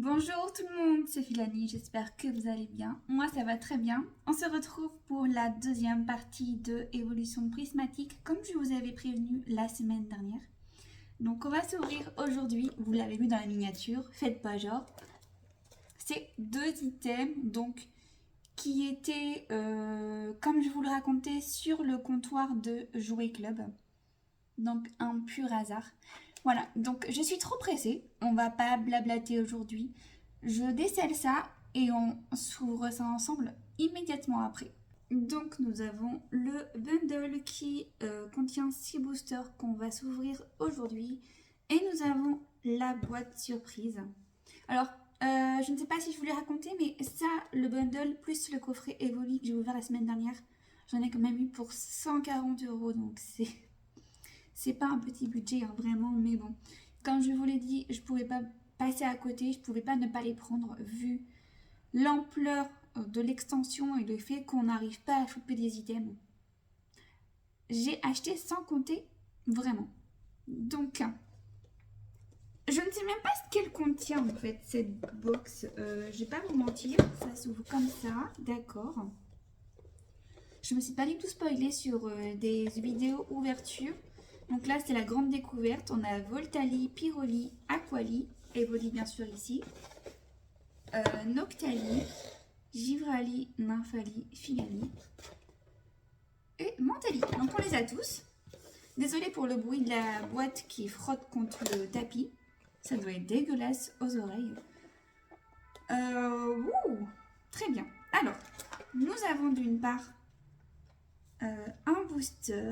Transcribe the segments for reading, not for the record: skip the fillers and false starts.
Bonjour tout le monde, c'est Philani, j'espère que vous allez bien. Moi ça va très bien. On se retrouve pour la deuxième partie de Évolution prismatique comme je vous avais prévenu la semaine dernière. Donc on va s'ouvrir aujourd'hui, vous l'avez vu dans la miniature, faites pas genre. C'est deux items donc qui étaient, comme je vous le racontais, sur le comptoir de Jouet Club. Donc un pur hasard. Voilà, donc je suis trop pressée, on va pas blablater aujourd'hui. Je décèle ça et on s'ouvre ça ensemble immédiatement après. Donc nous avons le bundle qui contient 6 boosters qu'on va s'ouvrir aujourd'hui. Et nous avons la boîte surprise. Alors, je ne sais pas si je vous l'ai raconté, mais ça, le bundle plus le coffret Evoli que j'ai ouvert la semaine dernière, j'en ai quand même eu pour 140 €, donc c'est pas un petit budget, hein, vraiment, mais bon. Comme je vous l'ai dit, je pouvais pas passer à côté, je pouvais pas ne pas les prendre vu l'ampleur de l'extension et le fait qu'on n'arrive pas à choper des items. J'ai acheté sans compter, vraiment. Donc, je ne sais même pas ce qu'elle contient en fait, cette box. Je vais pas vous mentir, ça s'ouvre comme ça, d'accord. Je me suis pas du tout spoilée sur des vidéos ouverture. Donc là, c'est la grande découverte. On a Voltali, Pyroli, Aquali, Evoli bien sûr ici, Noctali, Givrali, Nymphali, Philali et Mentali. Donc on les a tous. Désolée pour le bruit de la boîte qui frotte contre le tapis. Ça doit être dégueulasse aux oreilles. Très bien. Alors, nous avons d'une part un booster,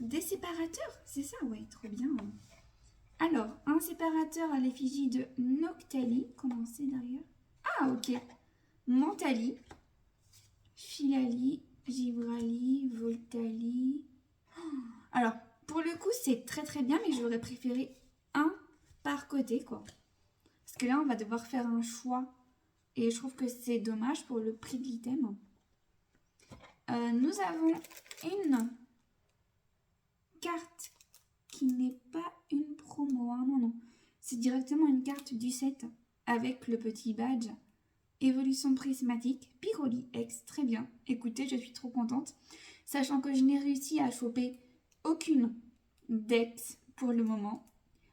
des séparateurs, c'est ça, ouais, trop bien. Alors, un séparateur à l'effigie de Noctali, commencez derrière. Ah, ok. Mentali, Philali, Givrali, Voltali. Alors, pour le coup, c'est très très bien, mais j'aurais préféré un par côté, quoi. Parce que là, on va devoir faire un choix. Et je trouve que c'est dommage pour le prix de l'item. Nous avons une carte qui n'est pas une promo, hein, non, non. C'est directement une carte du set avec le petit badge. Évolution prismatique, Pyroli X, très bien. Écoutez, je suis trop contente. Sachant que je n'ai réussi à choper aucune Dex pour le moment.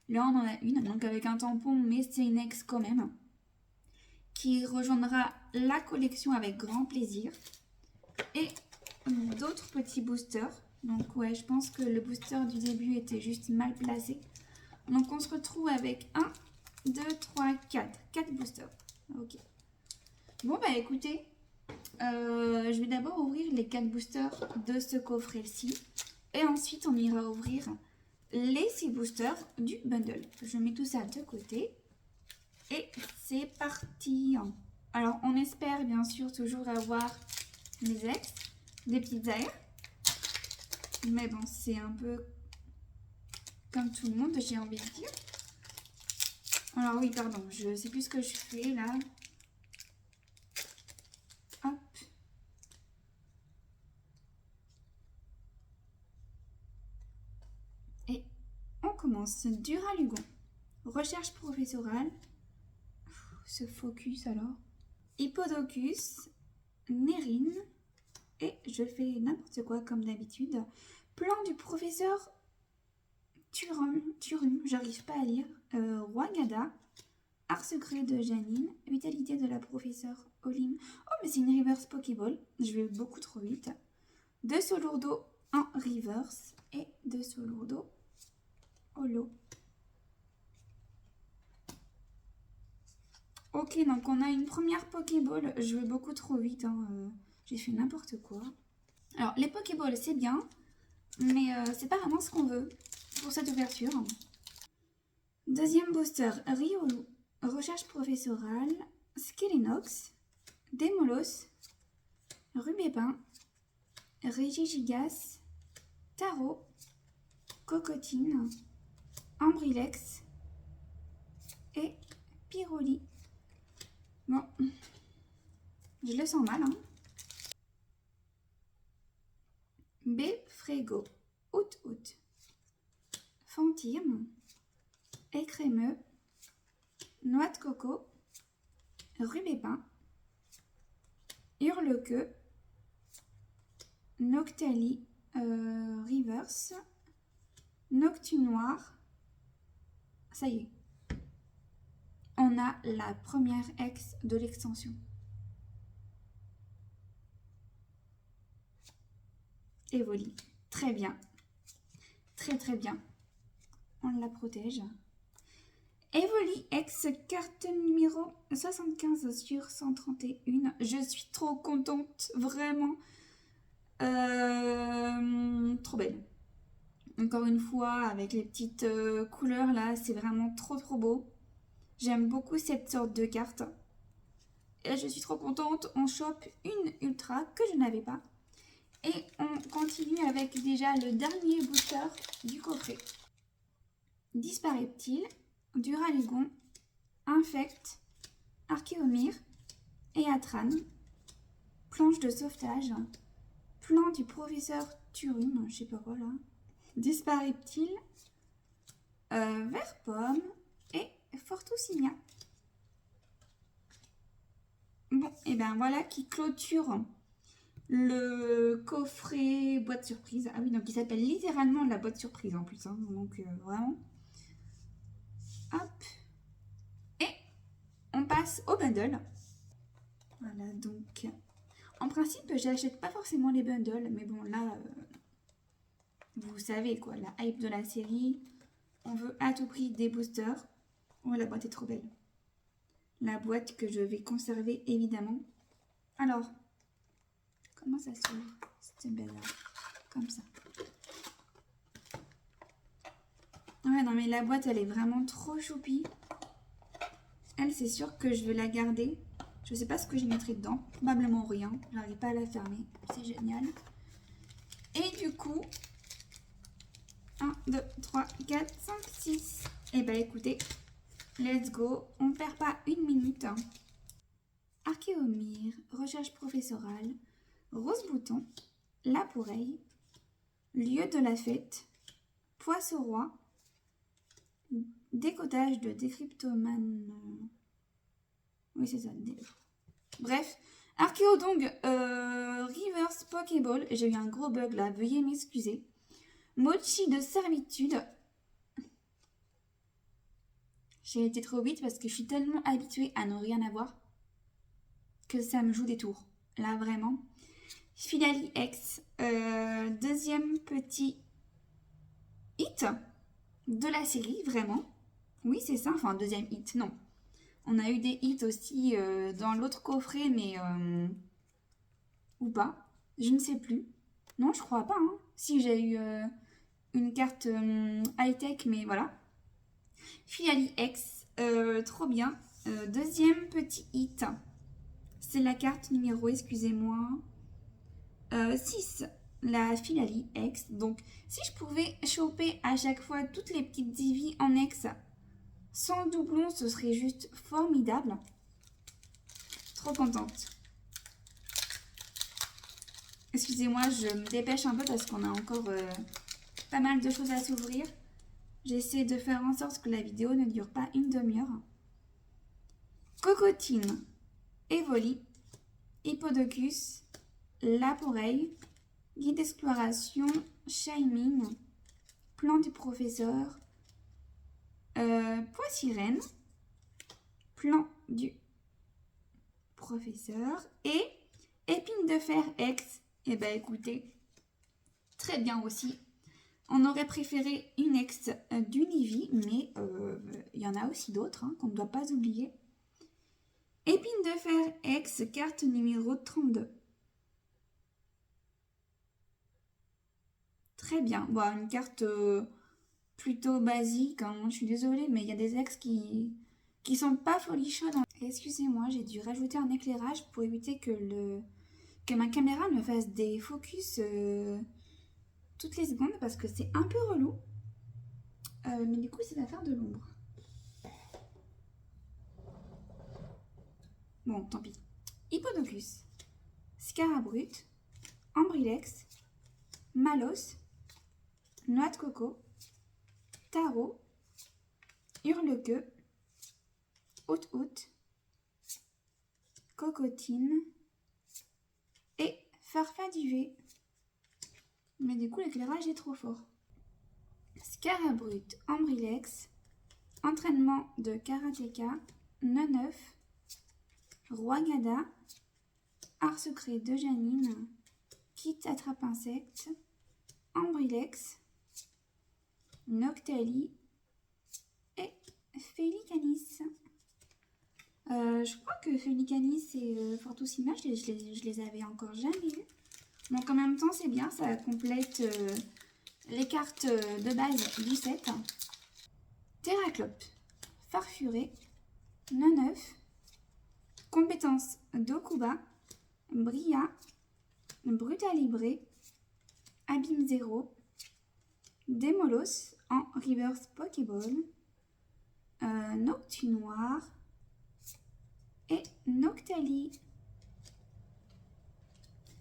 Là, on en a une, donc avec un tampon, mais c'est une ex quand même. Qui rejoindra la collection avec grand plaisir. Et d'autres petits boosters. Donc ouais, je pense que le booster du début était juste mal placé. Donc on se retrouve avec 1, 2, 3, 4. 4 boosters. Ok. Bon bah écoutez, je vais d'abord ouvrir les 4 boosters de ce coffret-ci. Et ensuite on ira ouvrir les 6 boosters du bundle. Je mets tout ça de côté. Et c'est parti. Alors on espère bien sûr toujours avoir les ex, des petites airs. Mais bon, c'est un peu comme tout le monde, j'ai envie de dire. Alors oui, pardon, je sais plus ce que je fais là. Hop. Et on commence. Duralugon. Recherche professorale. Ce focus alors. Hippodocus. Nérine. Et je fais n'importe quoi comme d'habitude. Plan du professeur Turum, j'arrive pas à lire. Roi-Gada. Art secret de Janine. Vitalité de la professeure Olim. Oh, mais c'est une reverse Pokéball. Je vais beaucoup trop vite. 2 Solourdo en reverse. Et 2 Solourdo holo. Ok, donc on a une première Pokéball. Je vais beaucoup trop vite. Hein. J'ai fait n'importe quoi. Alors, les Pokéballs, c'est bien. Mais c'est pas vraiment ce qu'on veut pour cette ouverture. Deuxième booster, Riolu. Recherche professorale. Skelenox. Démolos. Rubépin. Régigigas. Tarot. Cocotine. Ambrilex. Et Pyroli. Bon, je le sens mal, hein. Befrego. Out. Fantime. Écrémeux. noix de coco, rubépin, hurlequeue, Noctali Reverse, Noctu Noir. Ça y est, on a la première ex de l'extension. Evoli, très bien, très bien. On la protège. Evoli X, carte numéro 75 sur 131. Je suis trop contente, vraiment. Trop belle. Encore une fois, avec les petites couleurs là, c'est vraiment trop beau. J'aime beaucoup cette sorte de carte. Et je suis trop contente. On chope une ultra que je n'avais pas. Et on continue avec déjà le dernier booster du coffret. Dispareptile, Duralugon, Infect, Archéomir et Atran. Planche de sauvetage. Plan du professeur Turum, je sais pas quoi là. Dispareptile, Vert Pomme et Fortusinia. Bon, et ben voilà qui clôture le coffret boîte surprise. Ah oui, donc il s'appelle littéralement la boîte surprise en plus. Hein, donc vraiment. Hop. Et on passe au bundle. Voilà, donc en principe, j'achète pas forcément les bundles, mais bon là, vous savez quoi, la hype de la série. On veut à tout prix des boosters. Oh, la boîte est trop belle. La boîte que je vais conserver évidemment. Alors, comment ça s'ouvre cette belle là? Comme ça. Ouais, non mais la boîte elle est vraiment trop choupie. Elle, c'est sûr que je vais la garder. Je sais pas ce que je mettrai dedans. Probablement rien. J'arrive pas à la fermer. C'est génial. Et du coup, 1, 2, 3, 4, 5, 6. Et bah écoutez, let's go. On perd pas une minute. Archéomir, recherche professorale, Rose Bouton, Laporeille, lieu de la fête, Poisson-Roi, décotage de décryptomane. Oui, c'est ça. Bref, Archéodong Reverse Pokéball. J'ai eu un gros bug là, veuillez m'excuser. Mochi de servitude. J'ai été trop vite parce que je suis tellement habituée à ne rien avoir que ça me joue des tours. Là, vraiment. Filali X, deuxième petit hit de la série, vraiment. Oui, c'est ça, enfin, deuxième hit, non. On a eu des hits aussi dans l'autre coffret, mais... ou pas, je ne sais plus. Non, je crois pas, hein. Si, j'ai eu une carte high-tech, mais voilà. Filali X, trop bien. Deuxième petit hit. C'est la carte numéro, excusez-moi, 6, la Filali X. Donc, si je pouvais choper à chaque fois toutes les petites Divi en X sans doublon, ce serait juste formidable. Trop contente. Excusez-moi, je me dépêche un peu parce qu'on a encore pas mal de choses à s'ouvrir. J'essaie de faire en sorte que la vidéo ne dure pas une demi-heure. Cocotine, Evoli, Hippodocus, Laporeille, Guide d'exploration, Shining, Plan du professeur, Poissirène, Plan du professeur et Épine de fer X. Et bah écoutez, très bien aussi. On aurait préféré une ex d'Univi, mais il y en a aussi d'autres hein, qu'on ne doit pas oublier. Épine de fer X, carte numéro 32. Très bien. Bon, une carte plutôt basique. Hein. Je suis désolée, mais il y a des ex qui sont pas folichonnes. Excusez-moi, j'ai dû rajouter un éclairage pour éviter que ma caméra me fasse des focus toutes les secondes parce que c'est un peu relou. Mais du coup, ça va faire de l'ombre. Bon, tant pis. Hippodocus, Scarabrut, Ambrilex, Malos, Noix de coco, Tarot, Hurlequeue, Haute, Cocotine et Farfaduvet. Mais du coup, l'éclairage est trop fort. Scarabrut, Ambrilex, Entraînement de Karatéka, Neuf, Roi-Gada, Art secret de Janine, Kit attrape-insecte, Ambrilex, Noctali et Félicanis. Je crois que Félicanis et Fortoussima, je les avais encore jamais vus. Donc en même temps, c'est bien, ça complète les cartes de base du set. Terraclope, Farfuré, Neuf, Compétence d'Okuba, Bria, Brutalibré, Abîme Zéro, Démolos en Reverse Pokéball, Noctunoir et Noctali.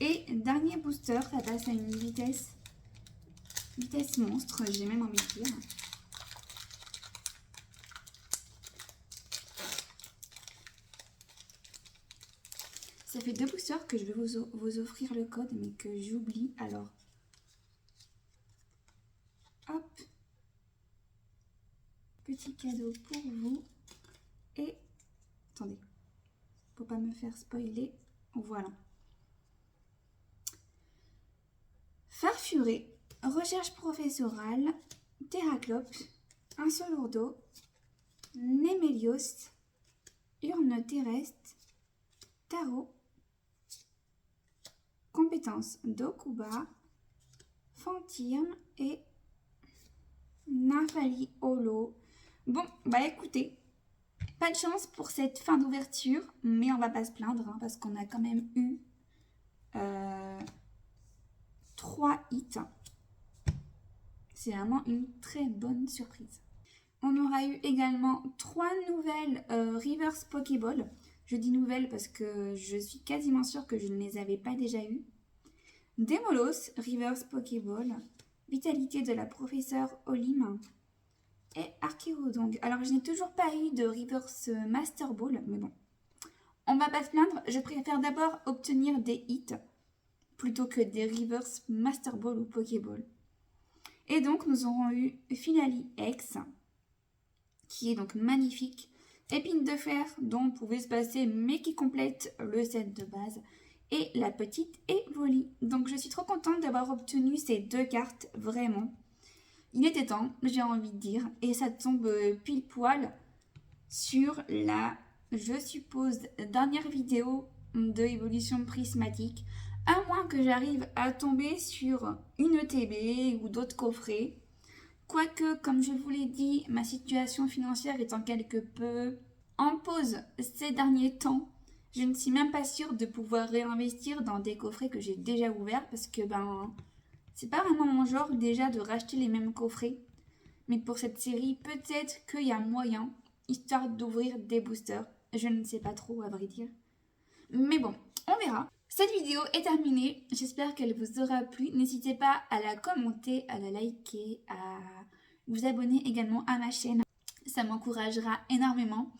Et dernier booster, ça passe à une vitesse monstre, j'ai même envie de dire. Ça fait 2 boosters que je vais vous offrir le code, mais que j'oublie. Alors, hop, petit cadeau pour vous. Et, attendez, faut pas me faire spoiler. Voilà. Farfuré, Recherche professorale, Terraclope, Insolurdo, Némélios, Urne terrestre, Tarot, Compétence d'Okuba, Fantirme et Nymphali Holo. Bon, bah écoutez, pas de chance pour cette fin d'ouverture, mais on va pas se plaindre parce qu'on a quand même eu 3 hits. C'est vraiment une très bonne surprise. On aura eu également 3 nouvelles Reverse Pokéball. Je dis nouvelles parce que je suis quasiment sûre que je ne les avais pas déjà eues. Démolos, Reverse Pokéball, Vitalité de la professeure Olim et Archérodong. Alors je n'ai toujours pas eu de Reverse Master Ball, mais bon. On va pas se plaindre, je préfère d'abord obtenir des hits plutôt que des Reverse Master Ball ou Pokéball. Et donc nous aurons eu Finali X, qui est donc magnifique. Épine de fer dont on pouvait se passer mais qui complète le set de base. Et la petite Evoli. Donc je suis trop contente d'avoir obtenu ces 2 cartes, vraiment. Il était temps, j'ai envie de dire. Et ça tombe pile poil sur la, je suppose, dernière vidéo de évolution prismatique. À moins que j'arrive à tomber sur une ETB ou d'autres coffrets. Quoique, comme je vous l'ai dit, ma situation financière étant quelque peu en pause ces derniers temps, je ne suis même pas sûre de pouvoir réinvestir dans des coffrets que j'ai déjà ouverts parce que c'est pas vraiment mon genre déjà de racheter les mêmes coffrets. Mais pour cette série, peut-être qu'il y a moyen, histoire d'ouvrir des boosters. Je ne sais pas trop à vrai dire. Mais bon, on verra. Cette vidéo est terminée, j'espère qu'elle vous aura plu. N'hésitez pas à la commenter, à la liker, à vous abonner également à ma chaîne. Ça m'encouragera énormément.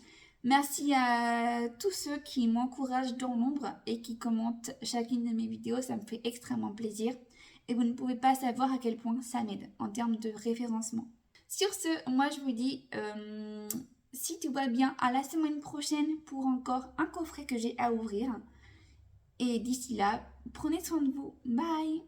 Merci à tous ceux qui m'encouragent dans l'ombre et qui commentent chacune de mes vidéos, ça me fait extrêmement plaisir. Et vous ne pouvez pas savoir à quel point ça m'aide en termes de référencement. Sur ce, moi je vous dis, si tout va bien, à la semaine prochaine pour encore un coffret que j'ai à ouvrir. Et d'ici là, prenez soin de vous. Bye!